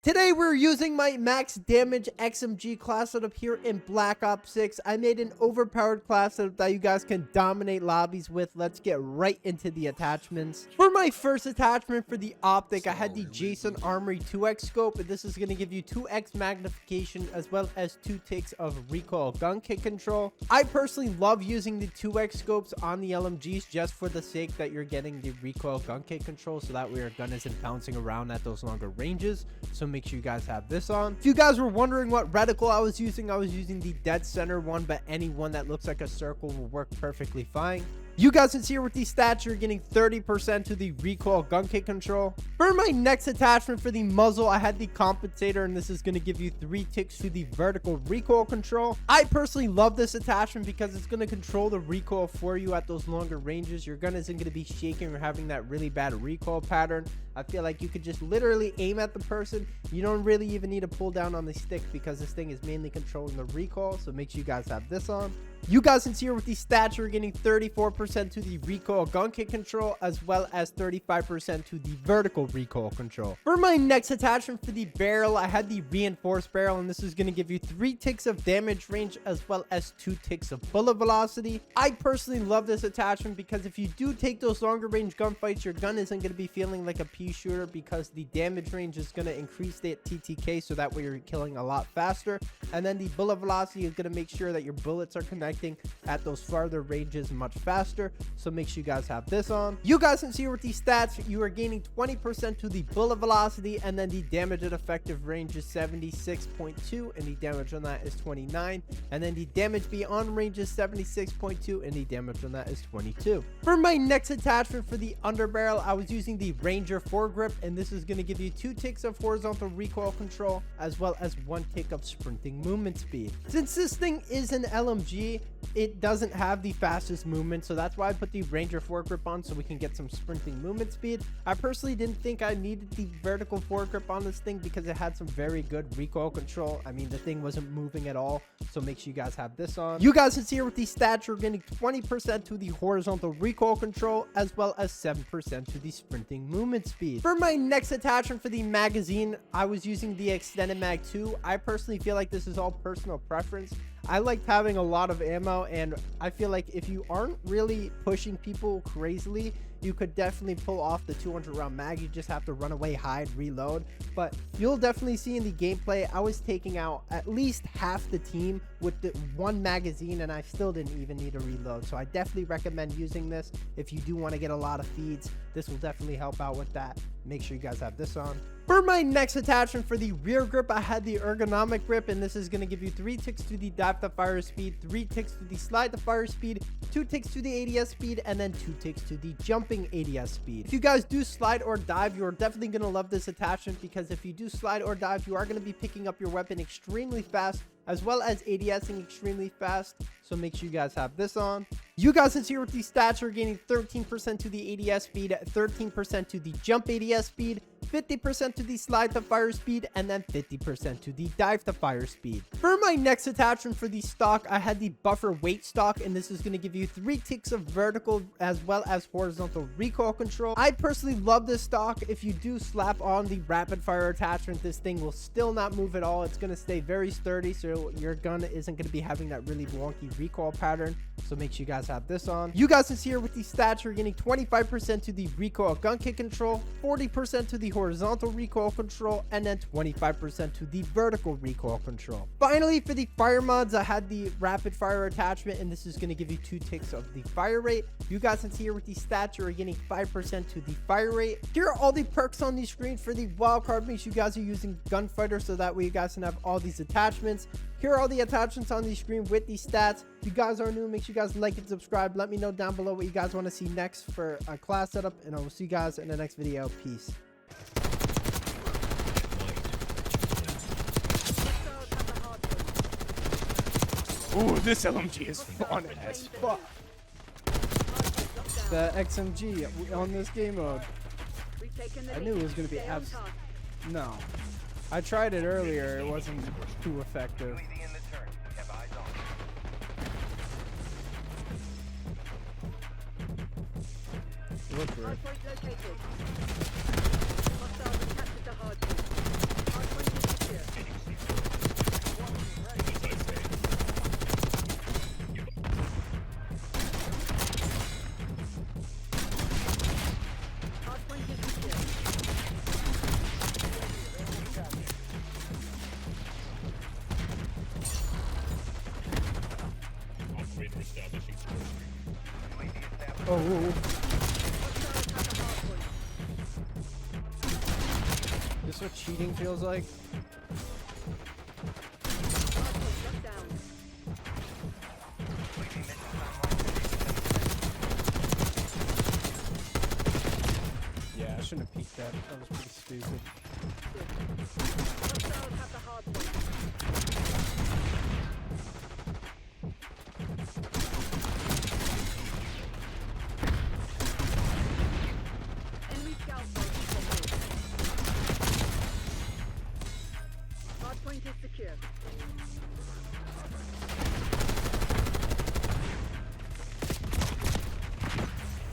Today we're using my max damage XMG class setup here in Black Ops 6. I made an overpowered class setup that you guys can dominate lobbies with. Let's get right into the attachments. For my first attachment for the optic, I had the Jason Armory 2x scope. This is going to give you 2x magnification as well as 2 ticks of recoil gun kick control. I personally love using the 2x scopes on the LMGs just for the sake that you're getting the recoil gun kick control, so that way your gun isn't bouncing around at those longer ranges. So make sure you guys have this on. If you guys were wondering what reticle I was using the dead center one, but any one that looks like a circle will work perfectly fine. You guys can see here with these stats, you're getting 30% to the recoil gun kick control. For my next attachment for the muzzle, I had the compensator, and this is going to give you 3 ticks to the vertical recoil control. I personally love this attachment because it's going to control the recoil for you at those longer ranges. Your gun isn't going to be shaking or having that really bad recoil pattern. I feel like you could just literally aim at the person. You don't really even need to pull down on the stick because this thing is mainly controlling the recoil. So make sure you guys have this on. You guys can see here with these stats, you're getting 34% to the recoil gun kick control as well as 35% to the vertical recoil control. For my next attachment for the barrel, I had the reinforced barrel, and this is going to give you 3 ticks of damage range as well as 2 ticks of bullet velocity. I personally love this attachment because if you do take those longer range gunfights, your gun isn't going to be feeling like a pea shooter because the damage range is going to increase the TTK, so that way you're killing a lot faster. And then the bullet velocity is going to make sure that your bullets are connecting at those farther ranges much faster. So make sure you guys have this on. You guys can see with these stats, you are gaining 20% to the bullet velocity, and then the damage at effective range is 76.2, and the damage on that is 29, and then the damage beyond range is 76.2, and the damage on that is 22. For my next attachment for the underbarrel, I was using the Ranger foregrip, and this is going to give you 2 ticks of horizontal recoil control as well as 1 tick of sprinting movement speed. Since this thing is an LMG, it doesn't have the fastest movement, so that's why I put the Ranger foregrip on, so we can get some sprinting movement speed. I personally didn't think I needed the vertical foregrip on this thing because it had some very good recoil control. I mean, the thing wasn't moving at all, so make sure you guys have this on. You guys can see here with these stats, you're getting 20% to the horizontal recoil control as well as 7% to the sprinting movement speed. For my next attachment for the magazine, I was using the extended mag 2. I personally feel like this is all personal preference. I liked having a lot of ammo, and I feel like if you aren't really pushing people crazily, you could definitely pull off the 200 round mag. You just have to run away, hide, reload. But you'll definitely see in the gameplay, I was taking out at least half the team with the 1 magazine, and I still didn't even need to reload. So I definitely recommend using this if you do want to get a lot of feeds. This will definitely help out with that. Make sure you guys have this on. For my next attachment for the rear grip, I had the ergonomic grip, and this is going to give you 3 ticks to the dive to fire speed, 3 ticks to the slide to fire speed, 2 ticks to the ADS speed, and then 2 ticks to the jumping ADS speed. If you guys do slide or dive, you're definitely going to love this attachment because if you do slide or dive, you are going to be picking up your weapon extremely fast as well as ADSing extremely fast. So make sure you guys have this on. You guys can see with these stats, you're gaining 13% to the ADS speed, 13% to the jump ADS speed, 50% to the slide to fire speed, and then 50% to the dive to fire speed. For my next attachment for the stock, I had the buffer weight stock, and this is going to give you 3 ticks of vertical as well as horizontal recoil control. I personally love this stock. If you do slap on the rapid fire attachment, this thing will still not move at all. It's going to stay very sturdy, so your gun isn't going to be having that really wonky recoil pattern. So make sure you guys have this on. You guys can see here with these stats, you're getting 25% to the recoil gun kick control, 40% to the horizontal recoil control, and then 25% to the vertical recoil control. Finally, for the fire mods, I had the rapid fire attachment, and this is going to give you 2 ticks of the fire rate. You guys can see here with these stats, you're getting 5% to the fire rate. Here are all the perks on the screen for the wild card. Make sure you guys are using gunfighter so that way you guys can have all these attachments. Here are all the attachments on the screen with these stats. If you guys are new, make sure you guys like and subscribe. Let me know down below what you guys want to see next for a class setup, and I will see you guys in the next video. Peace. Ooh, this LMG is fun as fuck. The XMG on this game mode. I knew it was going to be No. I tried it earlier. It wasn't too effective. Look for it. Oh. This is what cheating feels like. Yeah, I shouldn't have peeked that. That was pretty stupid. Enemy scout hardpoint is secure.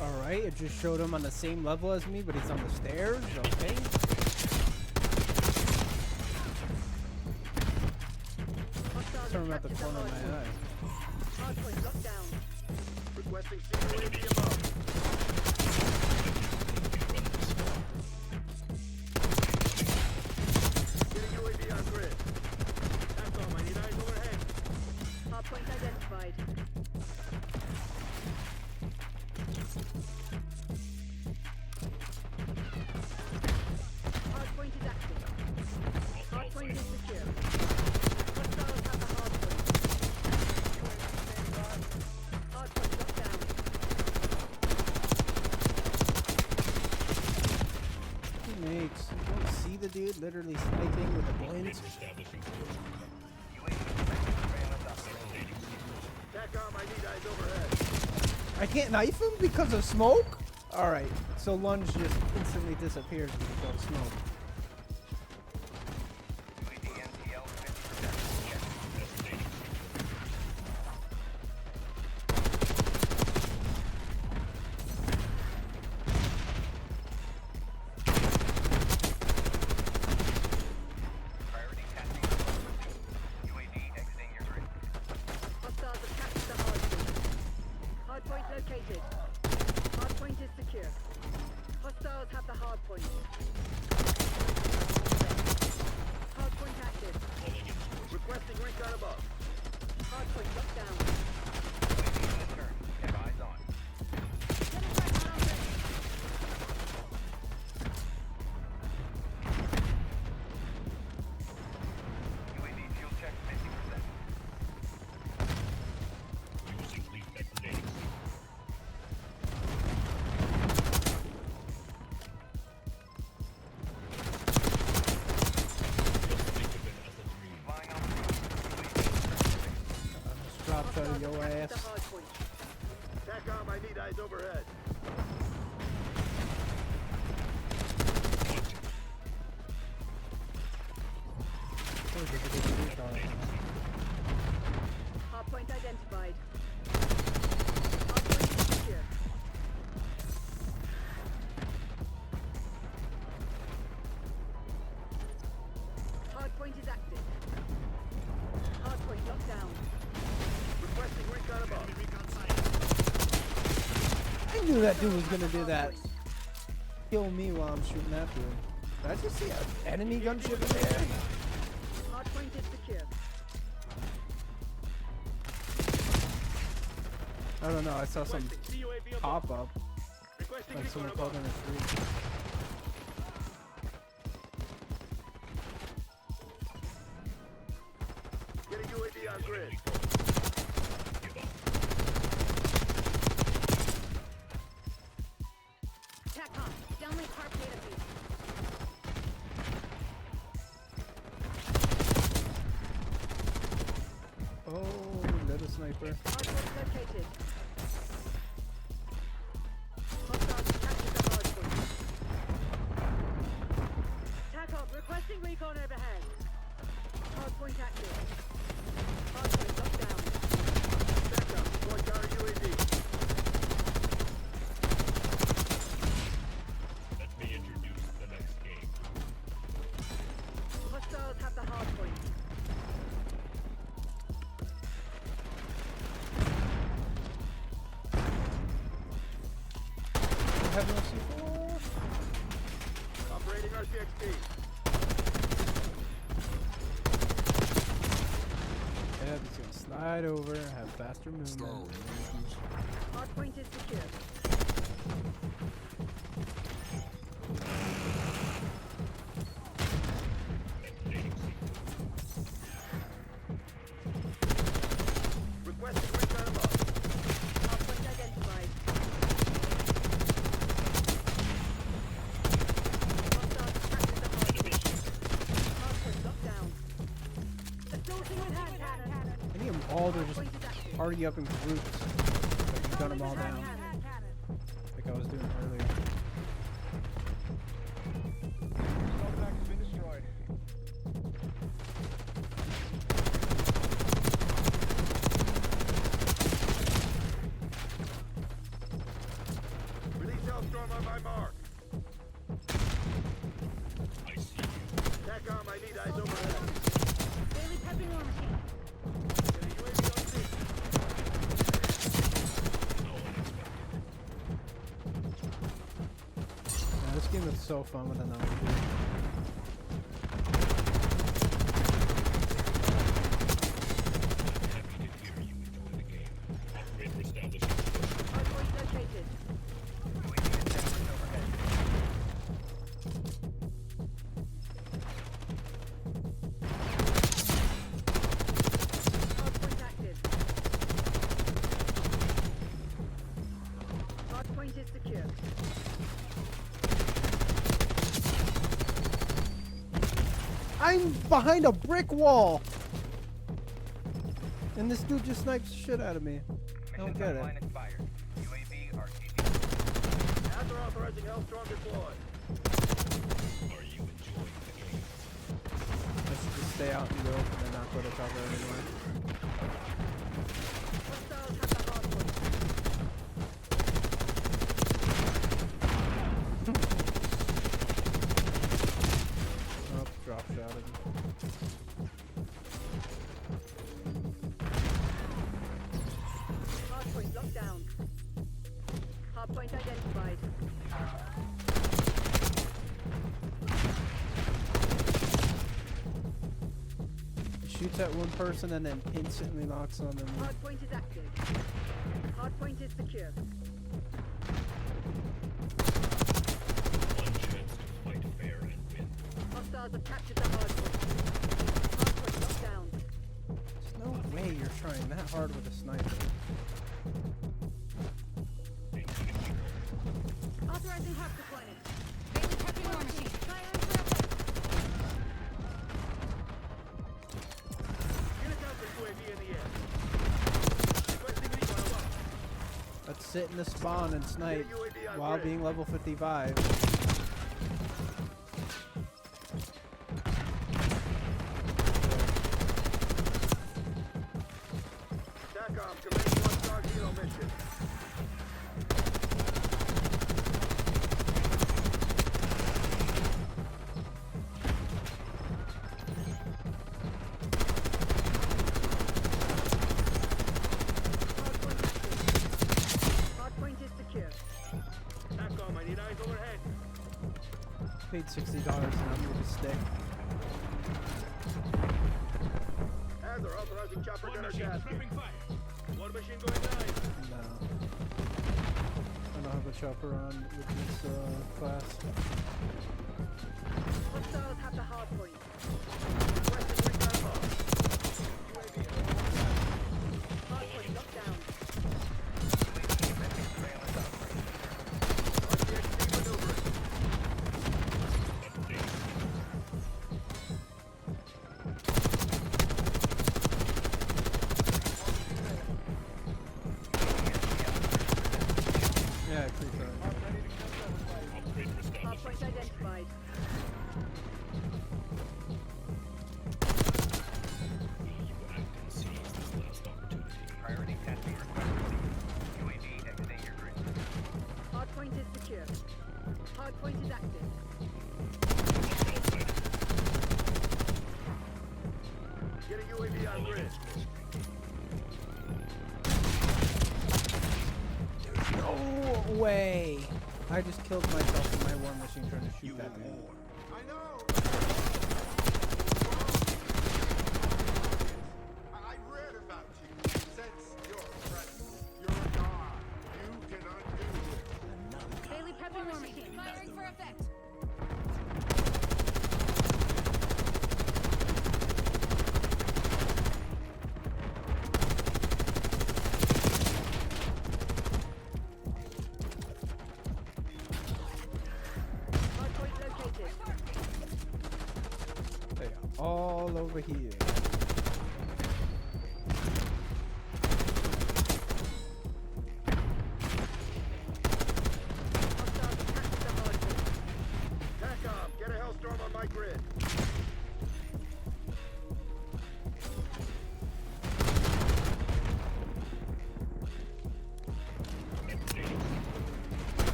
Alright, it just showed him on the same level as me, but he's on the stairs. Okay. Turn him out the corner of my eye. Hardpoint locked down. Requesting CUAV above. Getting UAV on grid. TACOM, I need eyes overhead. Hardpoint identified. Hardpoint is active. Hardpoint is secure. Hostiles have the hardpoint. Hardpoint locked down. Teammates, you don't see the dude literally sniping with a blind. TACOM, I need eyes overhead. I can't knife him because of smoke? Alright, so lunge just instantly disappears when you go smoke. Hostiles have captured the hardpoint. Hardpoint located. Hardpoint is secure. Hostiles have the hardpoint. Hardpoint active. Requesting recon above. Hardpoint locked down. Have eyes on. Getting back on already. UAV fuel check 50%. Flying on Just dropped out of your Hostiles have ass. captured the hardpoint. TACOM, I need eyes overhead. Hardpoint identified. Hardpoint is secure. Hardpoint is active. Hardpoint locked down. Requesting recon above. I knew that dude was gonna do that. Kill me while I'm shooting after him. Did I just see an enemy gunship in there? Hardpoint is secure. I don't know, I saw some Requesting CUAV above. pop up. Requesting Like recon someone called above. in the street. Getting UAV on grid. TACOM, downlink harp data feed. Oh, little sniper. Hardpoint located. Hostiles captured the hardpoint. TACOM, requesting recon overhead. Hardpoint active. Hardpoint locked down. TACOM, deploy counter UAV. Let me introduce the next game. Hostiles have the hardpoint. I have no C4. Operating RCXD. Yeah, he's gonna slide over, have faster movement. Hardpoint is secure. Requesting recon above. Hardpoint identified. Hostiles captured the hardpoint. Hardpoint locked down. Assaulting with hand cannon. I need them all to just Hardpoint is active. party up in groups. Like you gun them all down. Like I was doing earlier. Contact has been destroyed. Release Hellstorm on my mark. I see you. TACOM, I need eyes overhead. Daily prepping war machine. Get a UAV on scene. Yeah, this game is so fun with another dude. Happy to hear you enjoy the game. Operator established. Hardpoint located. Hardpoint active. Hardpoint is secure. I'm behind a brick wall! And this dude just snipes the shit out of me. I don't get it. After authorizing Hellstorm deployed. Are you enjoying the game? Let's just stay out in the open and not go to cover anymore. Hostiles have the hardpoint. Oh, drop shot him. Hardpoint locked down. Hardpoint identified. Shoots at one person and then instantly locks on them. Hardpoint is active. Hardpoint is secure. One chance to fight fair and win. Hostiles have captured the hardpoint. Hardpoint locked down. There's no way you're trying that hard with a sniper. Authorizing harp deployment. Daily prepping war machine. Firing for Get a counter UAV in the air. Requesting recon above. Let's sit in the spawn and snipe UAV on while grid. being level 55. TACOM, commence one-star helo mission. hardpoint active. Hardpoint is secure. TACOM, I need eyes overhead. Paid $60 now for the stick. Hazard, authorizing chopper One gunner machine task. prepping fire. One machine going live. No. I don't have a chopper on with this class. Hostiles have the hardpoint. Requesting recon above. UAV in Hardpoint locked down. RTXD maneuvering. Yeah, I pre-tried. Operator established. Hardpoint identified. Will you act and seize this last opportunity? Priority testing requested. UAV exiting your grid. Hardpoint is secure. Hardpoint is active. Get a UAV on grid. No way! I just killed myself in my war machine trying to shoot that man. I know. I read about you. Sense your presence. You're a god. You can undo it. all over here. Hostiles attached the hard point. TACOM, get a Hellstorm on my grid.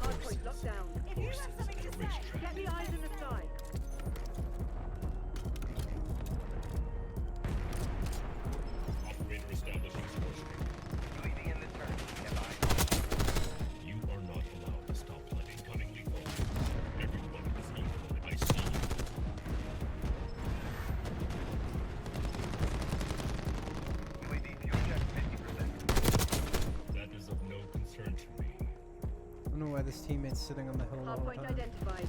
Hard point locked down. Get the eyes in the sky. Operator establishing source. UAV in the turn. Stand by. You are not allowed to stop letting incoming lethal. Everyone is equal. I see you. UAV fuel check 50%. That is of no concern to me. I don't know why this teammate's sitting on the hill all the Hardpoint time. identified.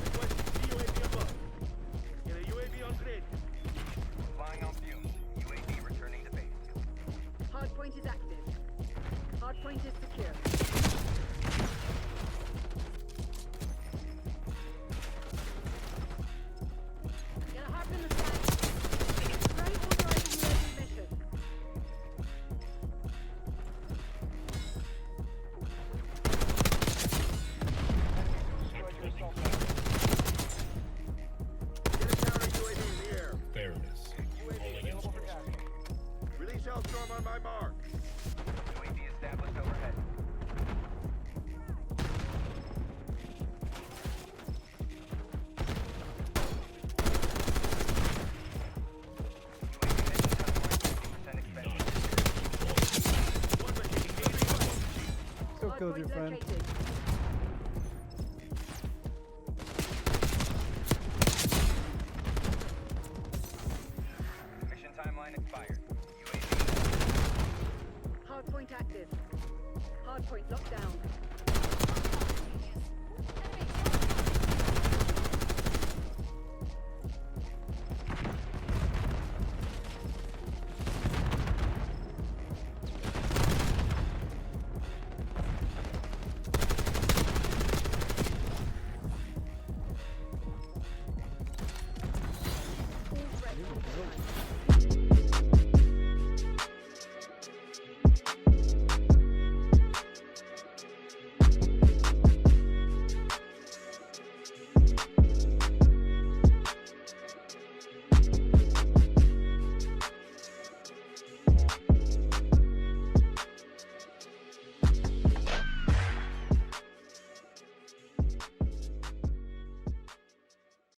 Request UAV above. Get a UAV on grid. Flying on fumes. UAV returning to base. Hardpoint is active. Hardpoint is secure. Get a harp in the sky. Ready authorizing UAV mission. Get a counter UAV in the air. Fairness. Calling in source. Release Hellstorm on my mark. UAV established overhead. UAV mission timeline 50% expended. Not One machine. Go kill your Hardpoint friend. located.